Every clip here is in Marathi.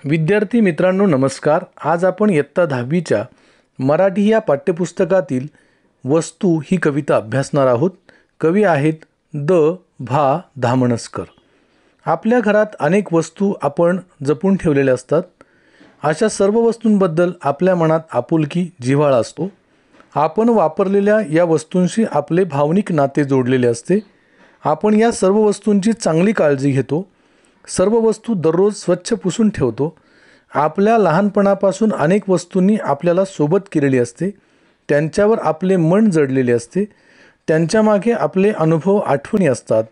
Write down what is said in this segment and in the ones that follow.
विद्यार्थी मित्रांनो नमस्कार. आज आपण इयत्ता 10वीच्या मराठी या पाठ्यपुस्तकातील वस्तू ही कविता अभ्यासणार आहोत. कवी आहेत भा धामणसकर. आपल्या घरात अनेक वस्तू आपण जपून ठेवलेल्या असतात. अशा सर्व वस्तूंबद्दल आपल्या मनात आपुलकी जिव्हाळा असतो. आपण वापरलेल्या या वस्तूंशी आपले भावनिक नाते जोडलेले असते. आपण या सर्व वस्तूंची चांगली काळजी घेतो. सर्व वस्तू दररोज स्वच्छ पुसून ठेवतो. आपल्या लहानपणापासून अनेक वस्तूंनी आपल्याला सोबत केलेली असते. त्यांच्यावर आपले मन जडलेले असते. त्यांच्यामागे आपले अनुभव आठवणी असतात.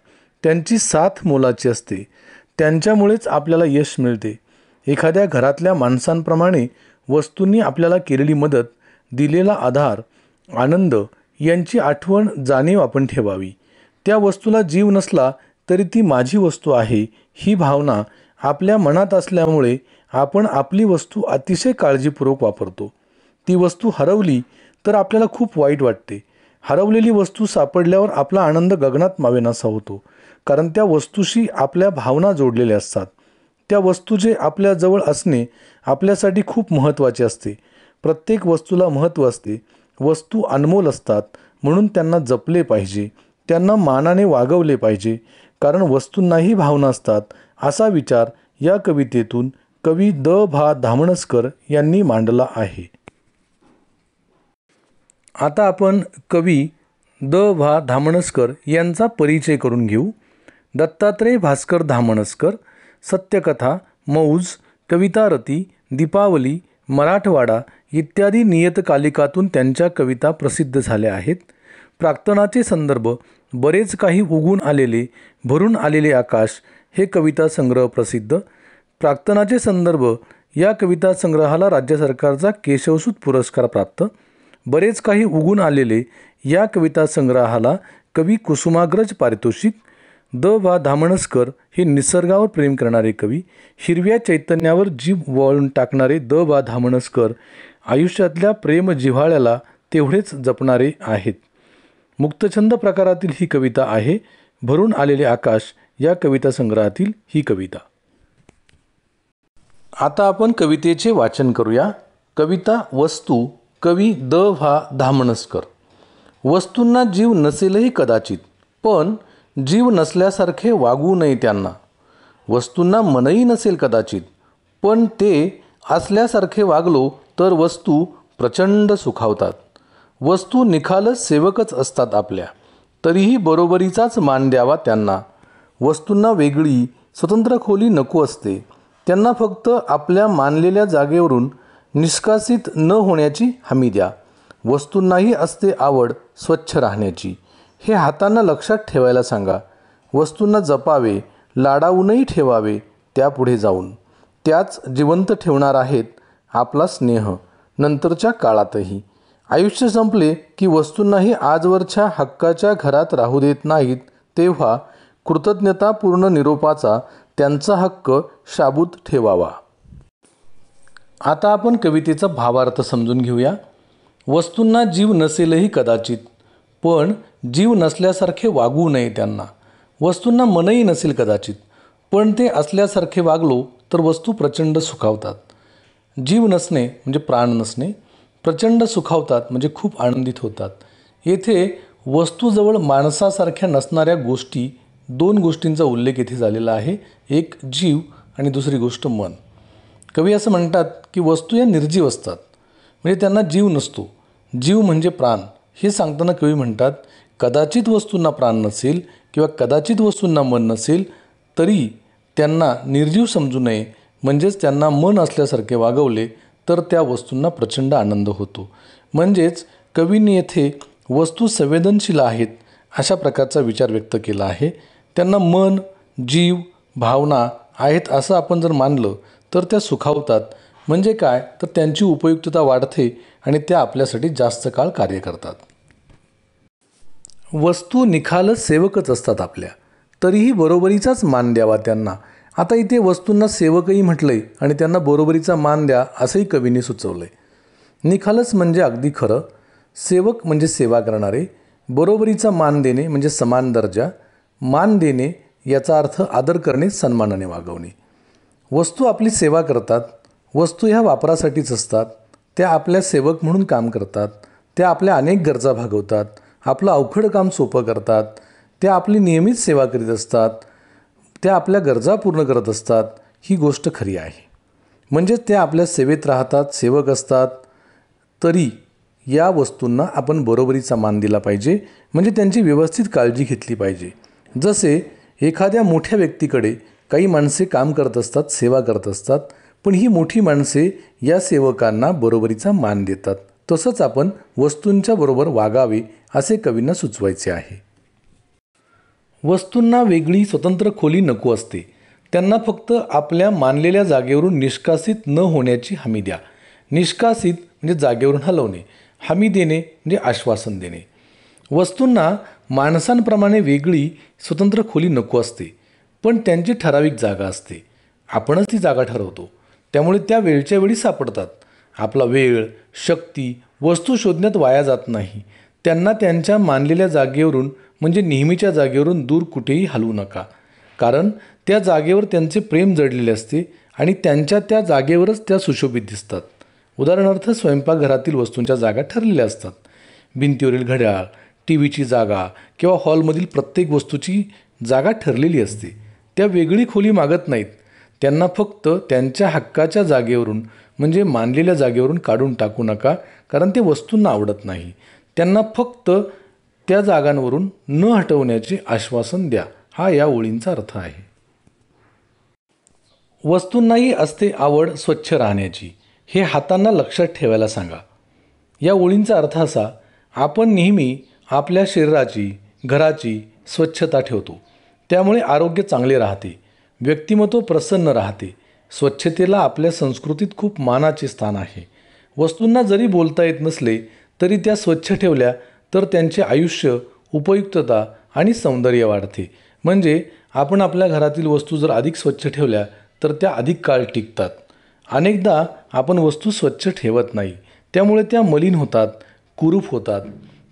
त्यांची साथ मोलाची असते. त्यांच्यामुळेच आपल्याला यश मिळते. एखाद्या घरातल्या माणसांप्रमाणे वस्तूंनी आपल्याला केलेली मदत, दिलेला आधार, आनंद यांची आठवण, जाणीव आपण ठेवावी. त्या वस्तूला जीव नसला तरी ती माझी वस्तू आहे ही भावना आपल्या मनात असल्यामुळे आपण आपली वस्तू अतिशय काळजीपूर्वक वापरतो. ती वस्तू हरवली तर आपल्याला खूप वाईट वाटते. हरवलेली वस्तू सापडल्यावर आपला आनंद गगनात मावेनासा होतो. कारण त्या वस्तूशी आपल्या भावना जोडलेल्या असतात. त्या वस्तूचे आपल्याजवळ असणे आपल्यासाठी खूप महत्त्वाचे असते. प्रत्येक वस्तूला महत्त्व असते. वस्तू अनमोल असतात म्हणून त्यांना जपले पाहिजे. त्यांना मानाने वागवले पाहिजे. कारण वस्तूंनाही भावना असतात. असा विचार या कवितेतून कवी भा धामणसकर यांनी मांडला आहे. आता आपण कवी भा धामणसकर यांचा परिचय करून घेऊ. दत्तात्रय भास्कर धामणसकर. सत्यकथा, मौज, कवितारती, दीपावली, मराठवाडा इत्यादी नियतकालिकातून त्यांच्या कविता प्रसिद्ध झाल्या आहेत. प्राक्तनाचे संदर्भ, बरेच काही उगून आलेले, भरून आलेले आकाश हे कविता संग्रह प्रसिद्ध. प्राक्तनाचे संदर्भ या कविता संग्रहाला राज्य सरकारचा केशवसूत पुरस्कार प्राप्त. बरेच काही उगून आलेले या कविता संग्रहाला कवी कुसुमाग्रज पारितोषिक. भा धामणसकर हे निसर्गावर प्रेम करणारे कवी. हिरव्या चैतन्यावर जीव वळून टाकणारे भा धामणसकर आयुष्यातल्या प्रेम जिव्हाळ्याला तेवढेच जपणारे आहेत. मुक्तछंद प्रकारातील ही कविता आहे. भरून आलेले आकाश या कविता संग्रहातील ही कविता. आता आपण कवितेचे वाचन करूया. कविता वस्तू, कवी भा धामणसकर. वस्तूंना जीव नसेलही कदाचित, पण जीव नसल्यासारखे वागू नये त्यांना. वस्तूंना मनही नसेल कदाचित, पण ते असल्यासारखे वागलो तर वस्तू प्रचंड सुखावतात. वस्तू निखालस सेवकच असतात आपल्या, तरीही बरोबरीचाच मान द्यावा त्यांना. वस्तूंना वेगळी स्वतंत्र खोली नको असते. त्यांना फक्त आपल्या मानलेल्या जागेवरून निष्कासित न होण्याची हमी द्या. वस्तूंनाही असते आवड स्वच्छ राहण्याची, हे हातांना लक्षात ठेवायला सांगा. वस्तूंना जपावे, लाडावूनही ठेवावे त्यापुढे जाऊन. त्याच जिवंत ठेवणार आहेत आपला स्नेह नंतरच्या काळातही. आयुष्य संपले की वस्तूंनाही आजवरच्या हक्काच्या घरात राहू देत नाहीत, तेव्हा कृतज्ञतापूर्ण निरोपाचा त्यांचा हक्क शाबूत ठेवावा. आता आपण कवितेचा भावार्थ समजून घेऊया. वस्तूंना जीव नसेलही कदाचित, पण जीव नसल्यासारखे वागू नये त्यांना. वस्तूंना मनही नसेल कदाचित, पण ते असल्यासारखे वागलो तर वस्तू प्रचंड सुखावतात. जीव नसणे म्हणजे प्राण नसणे. प्रचंड सुखावतात म्हणजे खूप आनंदित होतात. येथे वस्तूजवळ माणसासारख्या नसणाऱ्या गोष्टी, दोन गोष्टींचा उल्लेख येथे झालेला आहे. एक जीव आणि दुसरी गोष्ट मन. कवी असं म्हणतात की वस्तू या निर्जीव असतात, म्हणजे त्यांना जीव नसतो. जीव म्हणजे प्राण हे सांगताना कवी म्हणतात कदाचित वस्तूंना प्राण नसेल किंवा कदाचित वस्तूंना मन नसेल तरी त्यांना निर्जीव समजू नये. म्हणजेच त्यांना मन असल्यासारखे वागवले तर त्या वस्तूंना प्रचंड आनंद होतो. म्हणजेच कवींनी येथे वस्तू संवेदनशील आहेत अशा प्रकारचा विचार व्यक्त केला आहे. त्यांना मन, जीव, भावना आहेत असं आपण जर मानलं तर त्या सुखावतात. म्हणजे काय तर त्यांची उपयुक्तता वाढते आणि त्या आपल्यासाठी जास्त काळ कार्य करतात. वस्तू निखालस सेवकच असतात आपल्या, तरीही बरोबरीचाच मान द्यावा त्यांना. आता इथे वस्तूंना सेवकही म्हटलंय आणि त्यांना बरोबरीचा मान द्या असंही कवीने सुचवलंय. निखालस म्हणजे अगदी खरं, सेवक म्हणजे सेवा करणारे, बरोबरीचा मान देणे म्हणजे समान दर्जा, मान देणे याचा अर्थ आदर करणे, सन्मानाने वागवणे. वस्तू आपली सेवा करतात. वस्तू ह्या वापरासाठीच असतात. त्या आपल्या सेवक म्हणून काम करतात. त्या आपल्या अनेक गरजा भागवतात. आपलं अवघड काम सोपं करतात. त्या आपली नियमित सेवा करीत असतात. त्या आपल्या गरजा पूर्ण करत असतात. ही गोष्ट खरी आहे. म्हणजेच त्या आपल्या सेवेत राहतात, सेवक असतात. तरी या वस्तूंना आपण बरोबरीचा मान दिला पाहिजे. म्हणजे त्यांची व्यवस्थित काळजी घेतली पाहिजे. जसे एखाद्या मोठ्या व्यक्तीकडे काही माणसे काम करत असतात, सेवा करत असतात, पण ही मोठी माणसे या सेवकांना बरोबरीचा मान देतात. तसंच आपण वस्तूंच्या बरोबर वागावे असे कवींना सुचवायचे आहे. वस्तूंना वेगळी स्वतंत्र खोली नको असते. त्यांना फक्त आपल्या मानलेल्या जागेवरून निष्कासित न होण्याची हमी द्या. निष्कासित म्हणजे जागेवरून हलवणे, हमी देणे म्हणजे आश्वासन देणे. वस्तूंना माणसांप्रमाणे वेगळी स्वतंत्र खोली नको असते, पण त्यांची ठराविक जागा असते. आपणच ती जागा ठरवतो. त्यामुळे त्या वेळच्या वेळी सापडतात. आपला वेळ, शक्ती, वस्तू शोधण्यात वाया जात नाही. त्यांना त्यांच्या मानलेल्या जागेवरून म्हणजे नेहमीच्या जागेवरून दूर कुठेही हलवू नका. कारण त्या जागेवर त्यांचे प्रेम जडलेले असते आणि त्यांच्या त्या जागेवरच त्या सुशोभित दिसतात. उदाहरणार्थ स्वयंपाकघरातील वस्तूंच्या जागा ठरलेल्या असतात. भिंतीवरील घड्याळ, टी व्हीची जागा किंवा हॉलमधील प्रत्येक वस्तूची जागा ठरलेली असते. त्या वेगळी खोली मागत नाहीत. त्यांना फक्त त्यांच्या हक्काच्या जागेवरून म्हणजे मानलेल्या जागेवरून काढून टाकू नका, कारण ते वस्तूंना आवडत नाही. त्यांना फक्त त्या जागांवरून न हटवण्याचे आश्वासन द्या. हा या ओळींचा अर्थ आहे. वस्तूंनाही असते आवड स्वच्छ राहण्याची. हे हातांना लक्षात ठेवायला सांगा. या ओळींचा अर्थ असा, आपण नेहमी आपल्या शरीराची, घराची स्वच्छता ठेवतो. त्यामुळे आरोग्य चांगले राहते, व्यक्तिमत्व प्रसन्न राहते. स्वच्छतेला आपल्या संस्कृतीत खूप मानाचे स्थान आहे. वस्तूंना जरी बोलता येत नसले तरी त्या स्वच्छ ठेवल्या तर त्यांचे आयुष्य, उपयुक्तता आणि सौंदर्य वाढते. म्हणजे आपण आपल्या घरातील वस्तू जर अधिक स्वच्छ ठेवल्या तर त्या अधिक काळ टिकतात. अनेकदा आपण वस्तू स्वच्छ ठेवत नाही, त्यामुळे त्या मलिन होतात, कुरूप होतात.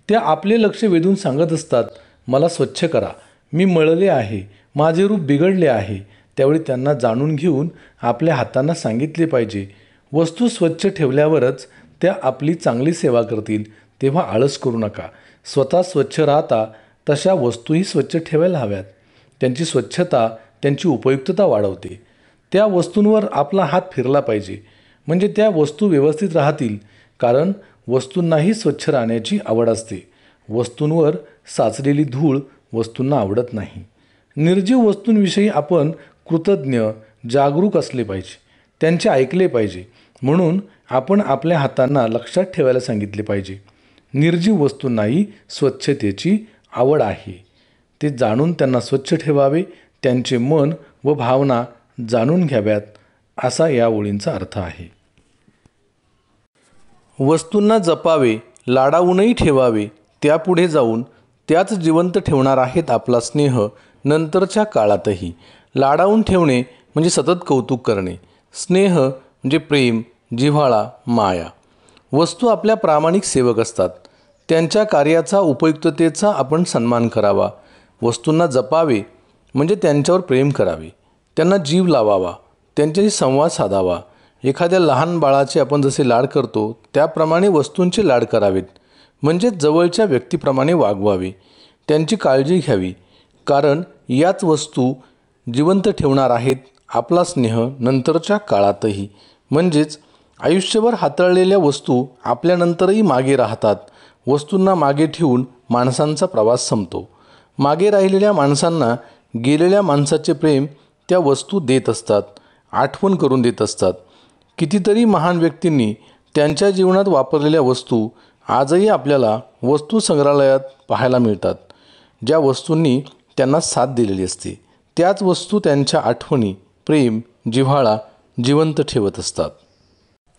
त्या आपले लक्ष वेधून सांगत असतात, मला स्वच्छ करा, मी मळले आहे, माझे रूप बिघडले आहे. त्यावेळी त्यांना जाणून घेऊन आपल्या हातांना सांगितले पाहिजे, वस्तू स्वच्छ ठेवल्यावरच त्या आपली चांगली सेवा करतील. तेव्हा आळस करू नका. स्वतः स्वच्छ राहता तशा वस्तूही स्वच्छ ठेवायला हव्यात. त्यांची स्वच्छता त्यांची उपयुक्तता वाढवते. त्या वस्तूंवर आपला हात फिरला पाहिजे, म्हणजे त्या वस्तू व्यवस्थित राहतील. कारण वस्तूंनाही स्वच्छ राहण्याची आवड असते. वस्तूंवर साचलेली धूळ वस्तूंना आवडत नाही. निर्जीव वस्तूंविषयी आपण कृतज्ञ, जागरूक असले पाहिजे, त्यांचे ऐकले पाहिजे. म्हणून आपण आपल्या हातांना लक्षात ठेवायला सांगितले पाहिजे. निर्जीव वस्तूंनाही स्वच्छतेची आवड आहे. ते जाणून त्यांना स्वच्छ ठेवावे, त्यांचे मन व भावना जाणून घ्याव्यात, असा या ओळींचा अर्थ आहे. वस्तूंना जपावे, लाडावूनही ठेवावे. त्यापुढे जाऊन त्याच जिवंत ठेवणार आहेत आपला स्नेह नंतरच्या काळातही. लाडावून ठेवणे म्हणजे सतत कौतुक करणे. स्नेह म्हणजे प्रेम, जिव्हाळा, माया. वस्तू आपल्या प्रामाणिक सेवक असतात. त्यांच्या कार्याचा, उपयुक्ततेचा आपण सन्मान करावा. वस्तूंना जपावे म्हणजे त्यांच्यावर प्रेम करावे, त्यांना जीव लावावा, त्यांच्याशी संवाद साधावा. एखाद्या लहान बाळाचे आपण जसे लाड करतो त्याप्रमाणे वस्तूंचे लाड करावेत. म्हणजेच जवळच्या व्यक्तीप्रमाणे वागवावे, त्यांची काळजी घ्यावी. कारण याच वस्तू जिवंत ठेवणार आहेत आपला स्नेह नंतरच्या काळातही. म्हणजेच आयुष्यभर हाताळलेल्या वस्तू आपल्यानंतरही मागे राहतात. वस्तूंना मागे ठेवून माणसांचा प्रवास संपतो. मागे राहिलेल्या माणसांना गेलेल्या माणसाचे प्रेम त्या वस्तू देत असतात, आठवण करून देत असतात. कितीतरी महान व्यक्तींनी त्यांच्या जीवनात वापरलेल्या वस्तू आजही आपल्याला वस्तू संग्रहालयात पाहायला मिळतात. ज्या वस्तूंनी त्यांना साथ दिलेली असते त्याच वस्तू त्यांच्या आठवणी, प्रेम, जिव्हाळा जिवंत ठेवत असतात.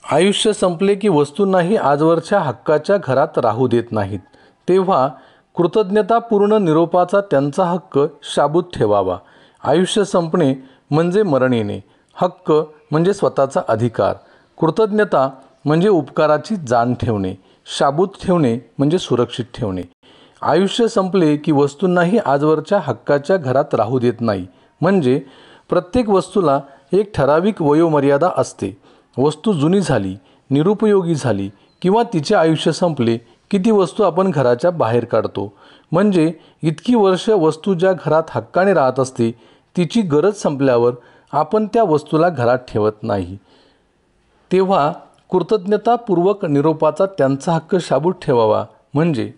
आयुष्य संपले की वस्तूंनाही आजवरच्या हक्काच्या घरात राहू देत नाहीत. तेव्हा कृतज्ञतापूर्ण निरोपाचा त्यांचा हक्क शाबूत ठेवावा. आयुष्य संपणे म्हणजे मरण येणे. हक्क म्हणजे स्वतःचा अधिकार. कृतज्ञता म्हणजे उपकाराची जाण ठेवणे. शाबूत ठेवणे म्हणजे सुरक्षित ठेवणे. आयुष्य संपले की वस्तूंनाही आजवरच्या हक्काच्या घरात राहू देत नाही. म्हणजे प्रत्येक वस्तूला एक ठराविक वयोमर्यादा असते. वस्तू जुनी झाली, निरुपयोगी झाली किंवा तिचे आयुष्य संपले की ती वस्तू आपण घराच्या बाहेर काढतो. म्हणजे इतकी वर्ष वस्तू ज्या घरात हक्काने राहत असते तिची गरज संपल्यावर आपण त्या वस्तूला घरात ठेवत नाही. तेव्हा कृतज्ञतापूर्वक निरोपाचा त्यांचा हक्क शाबूत ठेवावा. म्हणजे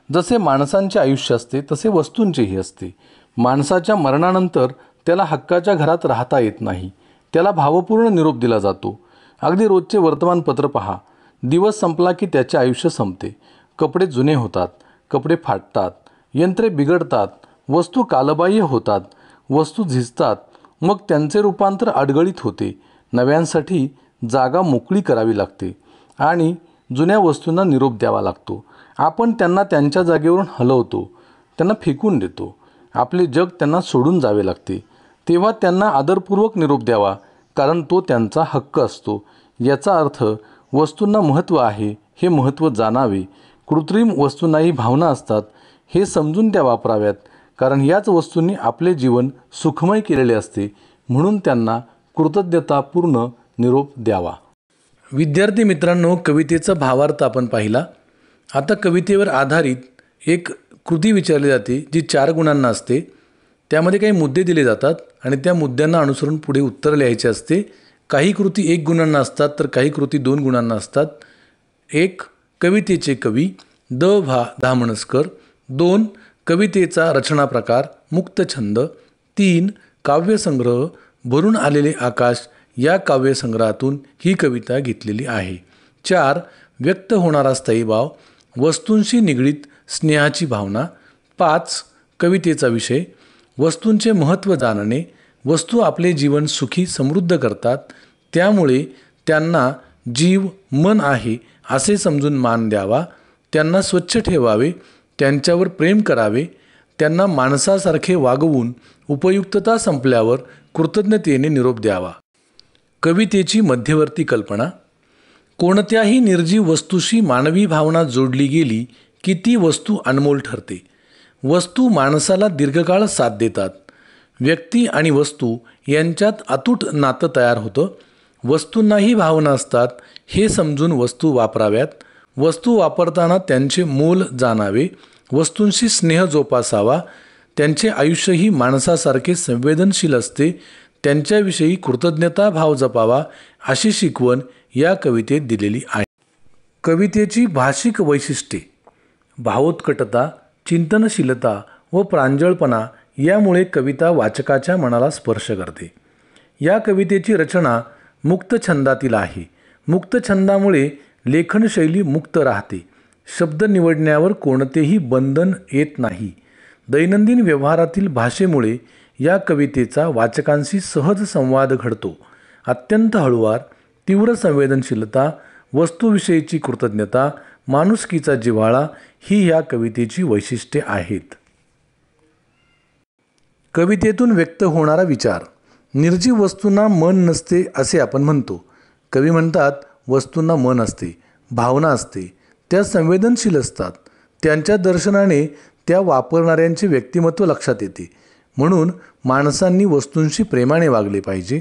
जसे माणसांचे आयुष्य असते तसे वस्तूंचेही असते. माणसाच्या मरणानंतर त्याला हक्काच्या घरात राहता येत नाही. त्याला भावपूर्ण निरोप दिला जातो. अगदी रोजचे वर्तमानपत्र पहा. दिवस संपला की त्याचे आयुष्य संपते. कपडे जुने होतात, कपडे फाटतात, यंत्रे बिघडतात, वस्तू कालबाह्य होतात, वस्तू झिजतात, मग त्यांचे रूपांतर अडगळीत होते. नव्यांसाठी जागा मोकळी करावी लागते आणि जुन्या वस्तूंना निरोप द्यावा लागतो. आपण त्यांना त्यांच्या जागेवरून हलवतो, त्यांना फेकून देतो. आपले जग त्यांना सोडून जावे लागते. तेव्हा त्यांना आदरपूर्वक निरोप द्यावा, कारण तो त्यांचा हक्क असतो. याचा अर्थ वस्तूंना महत्त्व आहे हे महत्त्व जाणावे. कृत्रिम वस्तूंनाही भावना असतात हे समजून त्या वापराव्यात, कारण याच वस्तूंनी आपले जीवन सुखमय केलेले असते. म्हणून त्यांना कृतज्ञतापूर्ण निरोप द्यावा. विद्यार्थी मित्रांनो, कवितेचा भावार्थ आपण पाहिला. आता कवितेवर आधारित एक कृती विचारली जाते जी 4 गुणांना असते. त्यामध्ये काही मुद्दे दिले जातात आणि त्या मुद्द्यांना अनुसरून पुढे उत्तर लिहायचे असते. काही कृती 1 गुणांना असतात तर काही कृती 2 गुणांना असतात. 1. कवितेचे कवी द भा धामणसकर. 2. कवितेचा रचना प्रकार मुक्त छंद. 3. काव्यसंग्रह भरून आलेले आकाश या काव्यसंग्रहातून ही कविता घेतलेली आहे. 4. व्यक्त होणारा स्थायीभाव वस्तूंशी निगडीत स्नेहाची भावना. 5. कवितेचा विषय वस्तूंचे महत्त्व जाणणे. वस्तू आपले जीवन सुखी समृद्ध करतात, त्यामुळे त्यांना जीव मन आहे असे समजून मान द्यावा. त्यांना स्वच्छ ठेवावे, त्यांच्यावर प्रेम करावे, त्यांना माणसासारखे वागवून उपयुक्तता संपल्यावर कृतज्ञतेने निरोप द्यावा. कवितेची मध्यवर्ती कल्पना. कोणत्याही निर्जीव वस्तूशी मानवी भावना जोडली गेली की ती वस्तू अनमोल ठरते. वस्तू माणसाला दीर्घकाळ साथ देतात. व्यक्ती आणि वस्तू यांच्यात अतूट नातं तयार होतं. वस्तूंनाही भावना असतात हे समजून वस्तू वापराव्यात. वस्तू वापरताना त्यांचे मोल जाणावे. वस्तूंशी स्नेह जोपासावा. त्यांचे आयुष्यही माणसासारखे संवेदनशील असते. त्यांच्याविषयी कृतज्ञता भाव जपावा अशी शिकवण या कवितेत दिलेली आहे. कवितेची भाषिक वैशिष्ट्ये. भावोत्कटता, चिंतनशीलता व प्रांजळपणा यामुळे कविता वाचकाच्या मनाला स्पर्श करते. या कवितेची रचना मुक्त छंदातील आहे. मुक्त छंदामुळे लेखनशैली मुक्त राहते. शब्द निवडण्यावर कोणतेही बंधन येत नाही. दैनंदिन व्यवहारातील भाषेमुळे या कवितेचा वाचकांशी सहज संवाद घडतो. अत्यंत हळुवार, तीव्र संवेदनशीलता, वस्तूविषयीची कृतज्ञता, माणुसकीचा जिव्हाळा ही या कवितेची वैशिष्ट्ये आहेत. कवितेतून व्यक्त होणारा विचार. निर्जीव वस्तूंना मन नसते असे आपण म्हणतो. कवी म्हणतात वस्तूंना मन असते, भावना असते, त्या संवेदनशील असतात. त्यांच्या दर्शनाने त्या वापरणाऱ्यांचे व्यक्तिमत्व लक्षात येते. म्हणून माणसांनी वस्तूंशी प्रेमाने वागले पाहिजे.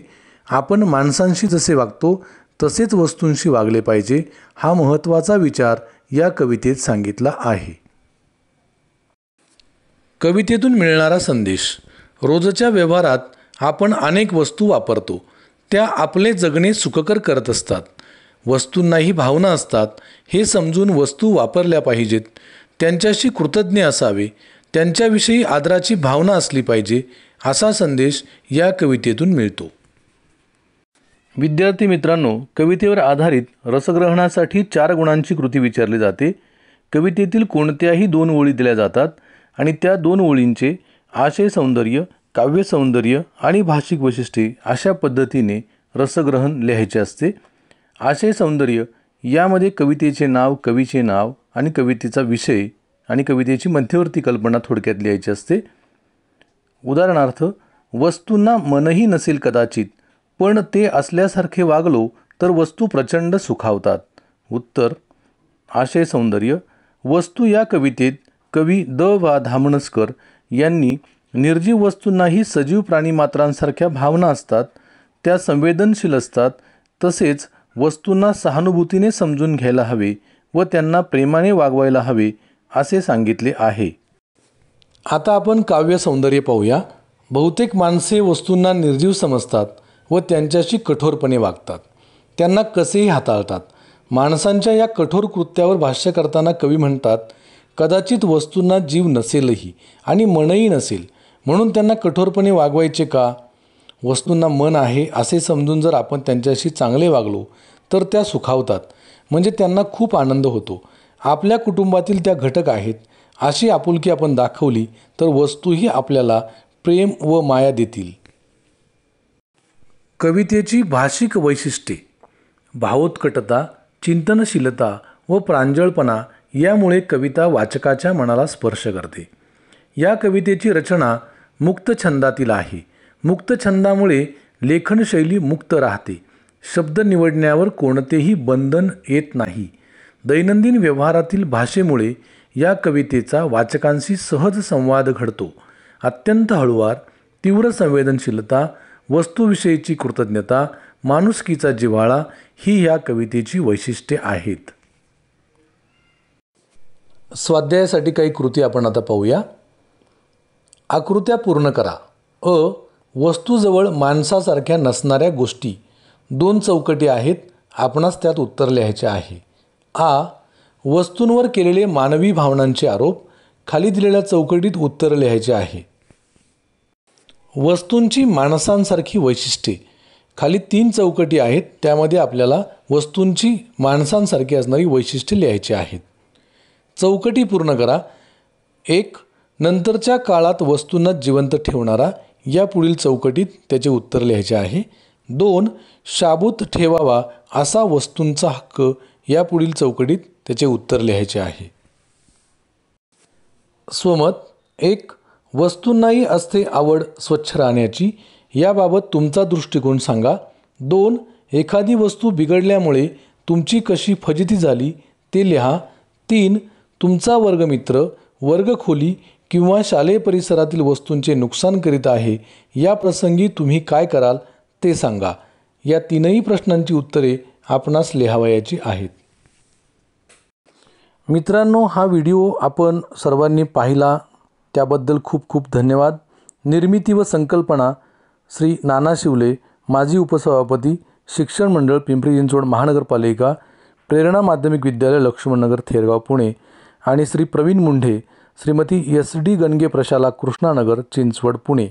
आपण माणसांशी जसे वागतो तसेच वस्तूंशी वागले पाहिजे. हा महत्त्वाचा विचार या कवितेत सांगितला आहे. कवितेतून मिळणारा संदेश. रोजच्या व्यवहारात आपण अनेक वस्तू वापरतो. त्या आपले जगणे सुखकर करत असतात. वस्तूंनाही भावना असतात हे समजून वस्तू वापरल्या पाहिजेत. त्यांच्याशी कृतज्ञ असावे. त्यांच्याविषयी आदराची भावना असली पाहिजे असा संदेश या कवितेतून मिळतो. विद्यार्थी मित्रांनो, कवितेवर आधारित रसग्रहणासाठी 4 गुणांची कृती विचारली जाते. कवितेतील कोणत्याही 2 ओळी दिल्या जातात आणि त्या 2 ओळींचे आशय सौंदर्य, काव्य सौंदर्य आणि भाषिक वैशिष्ट्ये अशा पद्धतीने रसग्रहण लिहायचे असते. आशय सौंदर्य यामध्ये कवितेचे नाव, कवीचे नाव आणि कवितेचा विषय आणि कवितेची मध्यवर्ती कल्पना थोडक्यात लिहायची असते. उदाहरणार्थ, वस्तूंना मनही नसेल कदाचित, पण ते असल्यासारखे वागलो तर वस्तू प्रचंड सुखावतात. उत्तर. आशय सौंदर्य. वस्तू या कवितेत कवी द वा धामणसकर यांनी निर्जीव वस्तूंनाही सजीव प्राणीमात्रांसारख्या भावना असतात, त्या संवेदनशील असतात, तसेच वस्तूंना सहानुभूतीने समजून घ्यायला हवे व त्यांना प्रेमाने वागवायला हवे असे सांगितले आहे. आता आपण काव्य सौंदर्य पाहूया. बहुतेक माणसे वस्तूंना निर्जीव समजतात व त्यांच्याशी कठोरपणे वागतात. त्यांना कसेही हाताळतात. माणसांच्या या कठोर कृत्यावर भाष्य करताना कवी म्हणतात, कदाचित वस्तूंना जीव नसेलही आणि मनही नसेल, म्हणून त्यांना कठोरपणे वागवायचे का? वस्तूंना मन आहे असे समजून जर आपण त्यांच्याशी चांगले वागलो तर त्या सुखावतात, म्हणजे त्यांना खूप आनंद होतो. आपल्या कुटुंबातील त्या घटक आहेत अशी आपुलकी आपण दाखवली तर वस्तूही आपल्याला प्रेम व माया देतील. कवितेची भाषिक वैशिष्ट्ये. भावोत्कटता, चिंतनशीलता व प्रांजळपणा यामुळे कविता वाचकाच्या मनाला स्पर्श करते. या कवितेची रचना मुक्त छंदातील आहे. मुक्त छंदामुळे लेखनशैली मुक्त राहते. शब्द निवडण्यावर कोणतेही बंधन येत नाही. दैनंदिन व्यवहारातील भाषेमुळे या कवितेचा वाचकांशी सहज संवाद घडतो. अत्यंत हळुवार, तीव्र संवेदनशीलता, वस्तूविषयीची कृतज्ञता, माणुसकीचा जिव्हाळा ही या कवितेची वैशिष्ट्ये आहेत. स्वाध्यायासाठी काही कृती आपण आता पाहूया. आकृत्या पूर्ण करा. वस्तूजवळ माणसासारख्या नसणाऱ्या गोष्टी. 2 चौकटी आहेत, आपणास त्यात उत्तर लिहायचे आहे. वस्तूंवर केलेले मानवी भावनांचे आरोप. खाली दिलेल्या चौकटीत उत्तर लिहायचे आहे. वस्तूंची माणसांसारखी वैशिष्ट्ये. खाली 3 चौकटी आहेत, त्यामध्ये आपल्याला वस्तूंची माणसांसारखी असणारी वैशिष्ट्ये लिहायची आहेत. चौकटी पूर्ण करा. 1. नंतरच्या काळात वस्तूंना जिवंत ठेवणारा. या पुढील चौकटीत त्याचे उत्तर लिहायचे आहे. 2. शाबूत ठेवावा असा वस्तूंचा हक्क. या पुढील चौकटीत त्याचे उत्तर लिहायचे आहे. स्वमत. 1. वस्तूंनाही असते आवड स्वच्छ राहण्याची. याबाबत तुमचा दृष्टिकोन सांगा. 2. एखादी वस्तू बिघडल्यामुळे तुमची कशी फजिती झाली ते लिहा. 3. तुमचा वर्गमित्र वर्गखोली किंवा शालेय परिसरातील वस्तूंचे नुकसान करीत आहे. या प्रसंगी तुम्ही काय कराल ते सांगा. या 3ही प्रश्नांची उत्तरे आपणास लिहावयाची आहेत. मित्रांनो, हा व्हिडिओ आपण सर्वांनी पाहिला त्याबद्दल खूप खूप धन्यवाद. निर्मिती व संकल्पना श्री नाना शिवले, माजी उपसभापती, शिक्षण मंडळ पिंपरी चिंचवड महानगरपालिका, प्रेरणा माध्यमिक विद्यालय लक्ष्मणनगर थेरगाव पुणे आणि श्री प्रवीण मुंढे, श्रीमती SD गणगे प्रशाला कृष्णानगर चिंचवड पुणे.